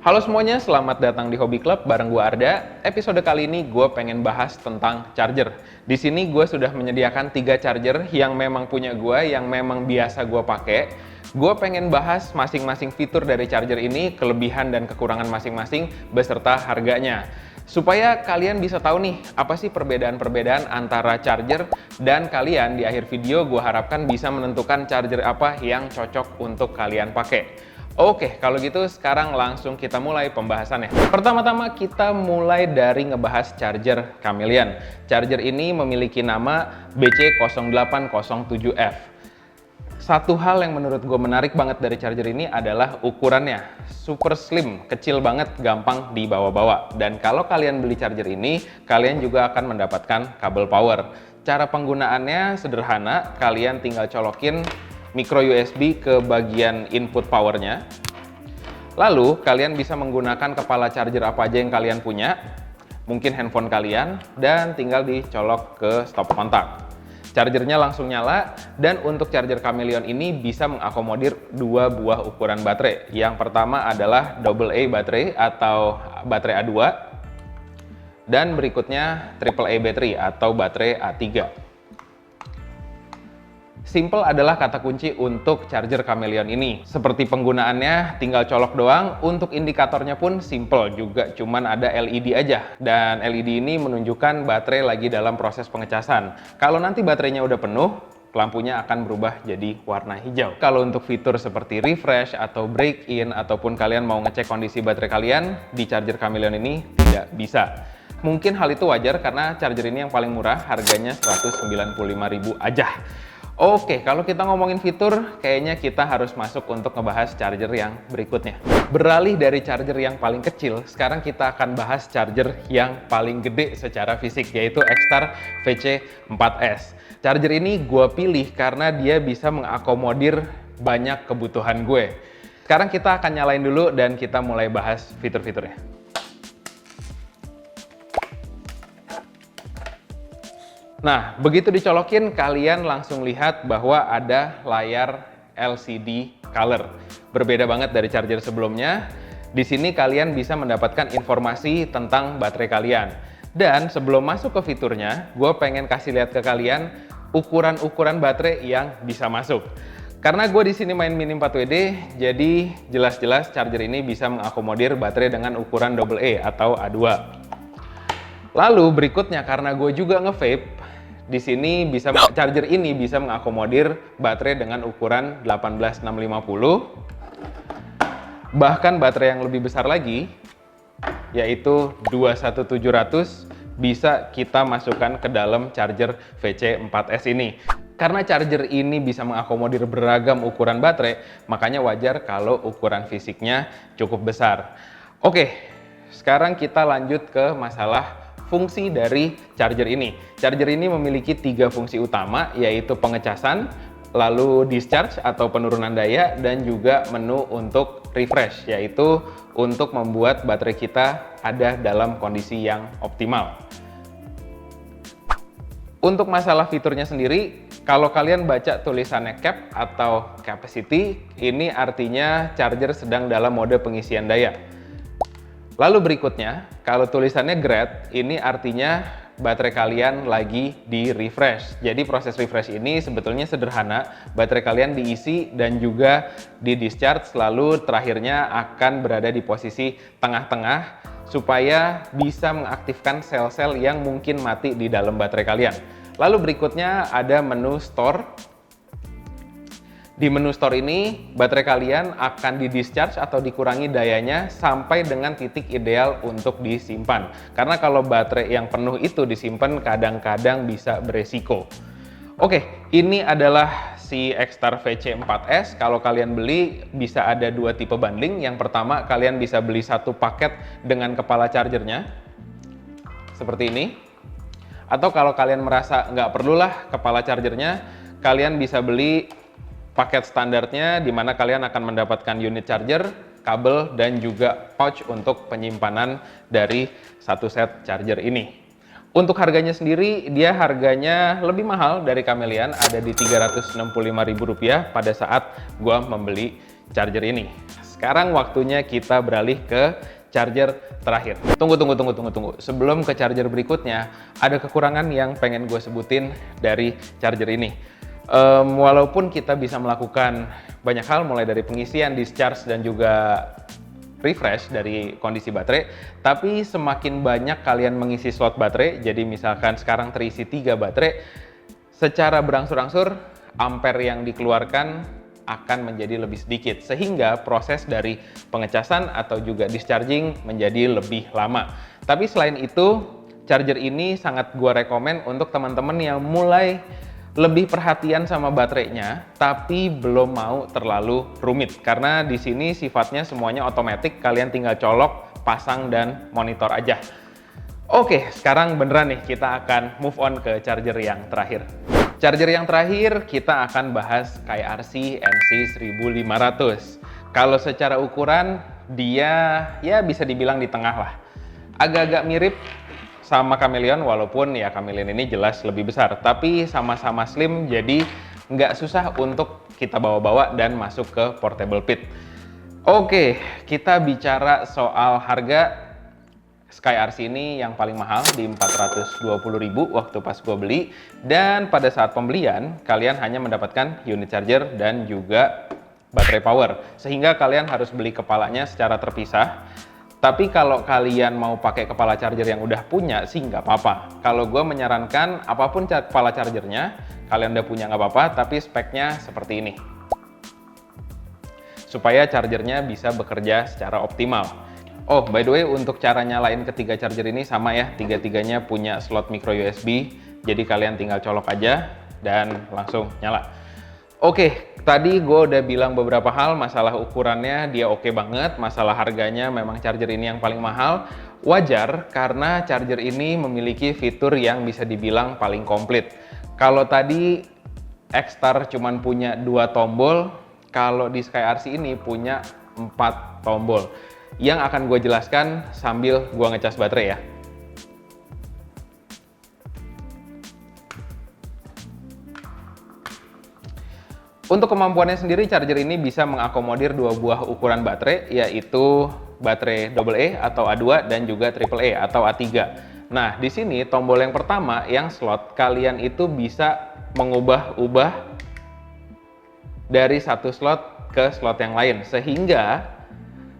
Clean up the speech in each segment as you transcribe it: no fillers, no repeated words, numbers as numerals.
Halo semuanya, selamat datang di Hobby Club bareng gue Arda. Episode kali ini gue pengen bahas tentang charger. Di sini gue sudah menyediakan 3 charger yang memang punya gue, yang memang biasa gue pakai. Gue pengen bahas masing-masing fitur dari charger ini, kelebihan dan kekurangan masing-masing, beserta harganya. Supaya kalian bisa tahu nih, apa sih perbedaan-perbedaan antara charger, dan kalian di akhir video gue harapkan bisa menentukan charger apa yang cocok untuk kalian pakai. Oke, kalau gitu sekarang langsung kita mulai pembahasannya. Pertama-tama kita mulai dari ngebahas charger Chameleon. Charger ini memiliki nama BC0807F. Satu hal yang menurut gue menarik banget dari charger ini adalah ukurannya. Super slim, kecil banget, gampang dibawa-bawa. Dan kalau kalian beli charger ini, kalian juga akan mendapatkan kabel power. Cara penggunaannya sederhana, kalian tinggal colokin micro USB ke bagian input powernya. Lalu kalian bisa menggunakan kepala charger apa aja yang kalian punya, mungkin handphone kalian, dan tinggal dicolok ke stop kontak. Chargernya langsung nyala, dan untuk charger Chameleon ini bisa mengakomodir 2 buah ukuran baterai. Yang pertama adalah AA baterai atau baterai A2, dan berikutnya AAA battery atau baterai A3. Simple adalah kata kunci untuk charger Chameleon ini. Seperti penggunaannya, tinggal colok doang. Untuk indikatornya pun simple, juga cuman ada LED aja. Dan LED ini menunjukkan baterai lagi dalam proses pengecasan. Kalau nanti baterainya udah penuh, lampunya akan berubah jadi warna hijau. Kalau untuk fitur seperti refresh atau break in, ataupun kalian mau ngecek kondisi baterai kalian, di charger Chameleon ini tidak bisa. Mungkin hal itu wajar karena charger ini yang paling murah, harganya 195.000 aja. Oke, kalau kita ngomongin fitur, kayaknya kita harus masuk untuk ngebahas charger yang berikutnya. Beralih dari charger yang paling kecil, sekarang kita akan bahas charger yang paling gede secara fisik, yaitu X-Star VC4S. Charger ini gue pilih karena dia bisa mengakomodir banyak kebutuhan gue. Sekarang kita akan nyalain dulu dan kita mulai bahas fitur-fiturnya. Nah, begitu dicolokin, kalian langsung lihat bahwa ada layar LCD color. Berbeda banget dari charger sebelumnya. Di sini kalian bisa mendapatkan informasi tentang baterai kalian. Dan sebelum masuk ke fiturnya, gue pengen kasih lihat ke kalian ukuran-ukuran baterai yang bisa masuk. Karena gue di sini main Mini 4WD, jadi jelas-jelas charger ini bisa mengakomodir baterai dengan ukuran AA atau A2. Lalu berikutnya, karena gue juga nge-vape, di sini charger ini bisa mengakomodir baterai dengan ukuran 18650. Bahkan baterai yang lebih besar lagi, yaitu 21700, bisa kita masukkan ke dalam charger VC4S ini. Karena charger ini bisa mengakomodir beragam ukuran baterai, makanya wajar kalau ukuran fisiknya cukup besar. Oke, sekarang kita lanjut ke masalah fungsi dari charger ini. Charger ini memiliki 3 fungsi utama, yaitu pengecasan, lalu discharge atau penurunan daya, dan juga menu untuk refresh, yaitu untuk membuat baterai kita ada dalam kondisi yang optimal. Untuk masalah fiturnya sendiri, kalau kalian baca tulisannya cap atau capacity, ini artinya charger sedang dalam mode pengisian daya. Lalu berikutnya, kalau tulisannya grade, ini artinya baterai kalian lagi di refresh. Jadi proses refresh ini sebetulnya sederhana, baterai kalian diisi dan juga di discharge, lalu terakhirnya akan berada di posisi tengah-tengah supaya bisa mengaktifkan sel-sel yang mungkin mati di dalam baterai kalian. Lalu berikutnya ada menu store. Di menu store ini, baterai kalian akan di-discharge atau dikurangi dayanya sampai dengan titik ideal untuk disimpan. Karena kalau baterai yang penuh itu disimpan, kadang-kadang bisa beresiko. Oke, ini adalah si X-Star VC4S. Kalau kalian beli, bisa ada 2 tipe bundling. Yang pertama, kalian bisa beli 1 paket dengan kepala chargernya, seperti ini. Atau kalau kalian merasa nggak perlulah kepala chargernya, kalian bisa beli paket standarnya, di mana kalian akan mendapatkan unit charger, kabel, dan juga pouch untuk penyimpanan dari 1 set charger ini. Untuk harganya sendiri, dia harganya lebih mahal dari Chameleon, ada di Rp365.000 pada saat gua membeli charger ini. sekarang waktunya kita beralih ke charger terakhir. Tunggu. Sebelum ke charger berikutnya, ada kekurangan yang pengen gue sebutin dari charger ini. Walaupun kita bisa melakukan banyak hal, mulai dari pengisian, discharge, dan juga refresh dari kondisi baterai, tapi semakin banyak kalian mengisi slot baterai, jadi misalkan sekarang terisi 3 baterai, secara berangsur-angsur ampere yang dikeluarkan akan menjadi lebih sedikit, sehingga proses dari pengecasan atau juga discharging menjadi lebih lama. Tapi selain itu, charger ini sangat gua rekomen untuk teman-teman yang mulai lebih perhatian sama baterainya, tapi belum mau terlalu rumit. Karena di sini sifatnya semuanya otomatis, kalian tinggal colok, pasang, dan monitor aja. Oke, sekarang beneran nih kita akan move on ke charger yang terakhir. Charger yang terakhir kita akan bahas SkyRC NC1500. Kalau secara ukuran dia ya bisa dibilang di tengah lah. Agak-agak mirip sama Chameleon, walaupun ya Chameleon ini jelas lebih besar, tapi sama-sama slim, jadi nggak susah untuk kita bawa-bawa dan masuk ke portable pit. Oke, kita bicara soal harga. SkyRC ini yang paling mahal di 420.000 waktu pas gue beli, dan pada saat pembelian kalian hanya mendapatkan unit charger dan juga baterai power, sehingga kalian harus beli kepalanya secara terpisah. Tapi kalau kalian mau pakai kepala charger yang udah punya sih nggak apa-apa. Kalau gue menyarankan apapun kepala chargernya, kalian udah punya nggak apa-apa, tapi speknya seperti ini. Supaya chargernya bisa bekerja secara optimal. Oh, by the way, untuk cara nyalain ketiga charger ini sama ya, tiga-tiganya punya slot micro USB, jadi kalian tinggal colok aja dan langsung nyala. Oke, tadi gue udah bilang beberapa hal, masalah ukurannya dia oke banget, masalah harganya memang charger ini yang paling mahal. Wajar karena charger ini memiliki fitur yang bisa dibilang paling komplit. Kalau tadi X-Star cuman punya 2 tombol, kalau di SkyRC ini punya 4 tombol. Yang akan gue jelaskan sambil gue ngecas baterai ya. Untuk kemampuannya sendiri, charger ini bisa mengakomodir 2 buah ukuran baterai, yaitu baterai AA atau A2 dan juga AAA atau A3. Nah, di sini tombol yang pertama yang slot, kalian itu bisa mengubah-ubah dari satu slot ke slot yang lain, sehingga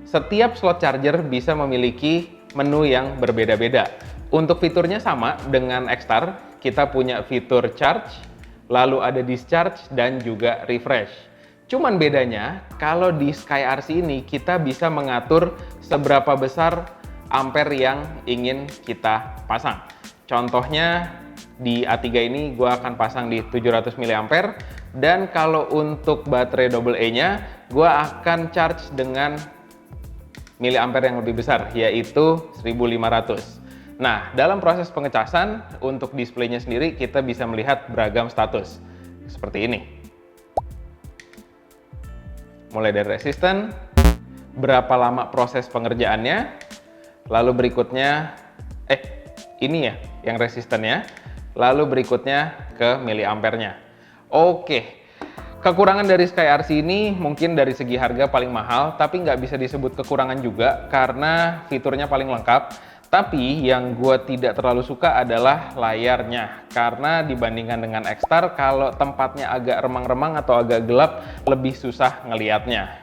setiap slot charger bisa memiliki menu yang berbeda-beda. Untuk fiturnya sama dengan X-Star, kita punya fitur charge, lalu ada discharge dan juga refresh. Cuman bedanya, kalau di SkyRC ini kita bisa mengatur seberapa besar ampere yang ingin kita pasang. Contohnya di A3 ini gue akan pasang di 700 mAh, dan kalau untuk baterai AA-nya gue akan charge dengan miliampere yang lebih besar, yaitu 1500. Nah, dalam proses pengecasan, untuk displaynya sendiri kita bisa melihat beragam status. Seperti ini. Mulai dari resisten, berapa lama proses pengerjaannya, lalu berikutnya, ini ya yang resistennya, lalu berikutnya ke miliampernya. Oke. Kekurangan dari SkyRC ini mungkin dari segi harga paling mahal, tapi nggak bisa disebut kekurangan juga karena fiturnya paling lengkap. Tapi yang gue tidak terlalu suka adalah layarnya, karena dibandingkan dengan X-Star, kalau tempatnya agak remang-remang atau agak gelap, lebih susah ngelihatnya.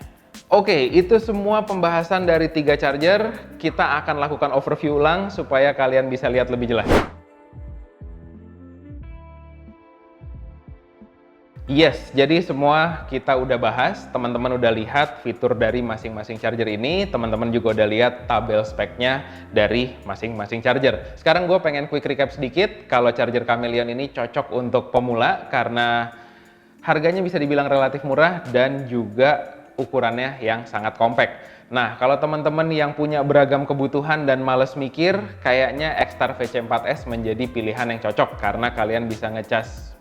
Oke, itu semua pembahasan dari 3 charger. Kita akan lakukan overview ulang supaya kalian bisa lihat lebih jelas. Yes, jadi semua kita udah bahas, teman-teman udah lihat fitur dari masing-masing charger ini, teman-teman juga udah lihat tabel speknya dari masing-masing charger. Sekarang gue pengen quick recap sedikit, kalau charger Chameleon ini cocok untuk pemula karena harganya bisa dibilang relatif murah dan juga ukurannya yang sangat compact. Nah, kalau teman-teman yang punya beragam kebutuhan dan males mikir, kayaknya X-Star VC4S menjadi pilihan yang cocok karena kalian bisa ngecas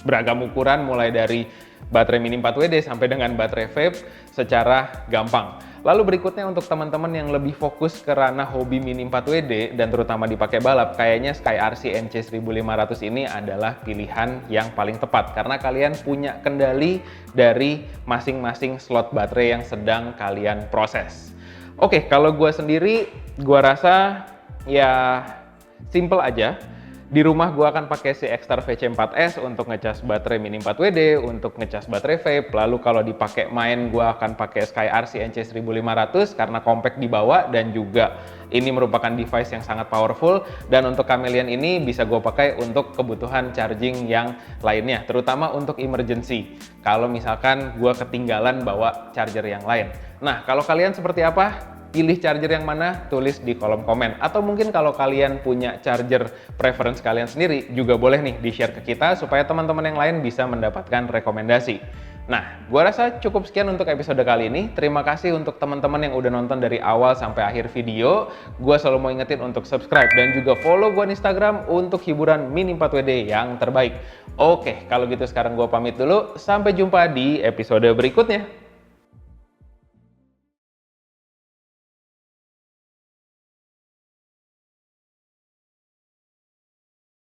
beragam ukuran mulai dari baterai mini 4WD sampai dengan baterai vape secara gampang. Lalu berikutnya untuk teman-teman yang lebih fokus ke ranah hobi Mini 4WD dan terutama dipakai balap, kayaknya SkyRC NC 1500 ini adalah pilihan yang paling tepat karena kalian punya kendali dari masing-masing slot baterai yang sedang kalian proses. Oke, kalau gue sendiri, gue rasa ya simple aja. Di rumah gue akan pakai si X-Star VC4S untuk ngecas baterai Mini 4WD, untuk ngecas baterai vape. Lalu kalau dipakai main, gue akan pakai SkyRC NC 1500 karena compact dibawa dan juga ini merupakan device yang sangat powerful. Dan untuk Chameleon ini bisa gue pakai untuk kebutuhan charging yang lainnya, terutama untuk emergency. Kalau misalkan gue ketinggalan bawa charger yang lain. Nah, kalau kalian seperti apa? Pilih charger yang mana, tulis di kolom komen. Atau mungkin kalau kalian punya charger preference kalian sendiri, juga boleh nih di-share ke kita supaya teman-teman yang lain bisa mendapatkan rekomendasi. Nah, gua rasa cukup sekian untuk episode kali ini. Terima kasih untuk teman-teman yang udah nonton dari awal sampai akhir video. Gua selalu mau ingetin untuk subscribe dan juga follow gua di Instagram untuk hiburan Mini 4WD yang terbaik. Oke, kalau gitu sekarang gua pamit dulu. Sampai jumpa di episode berikutnya.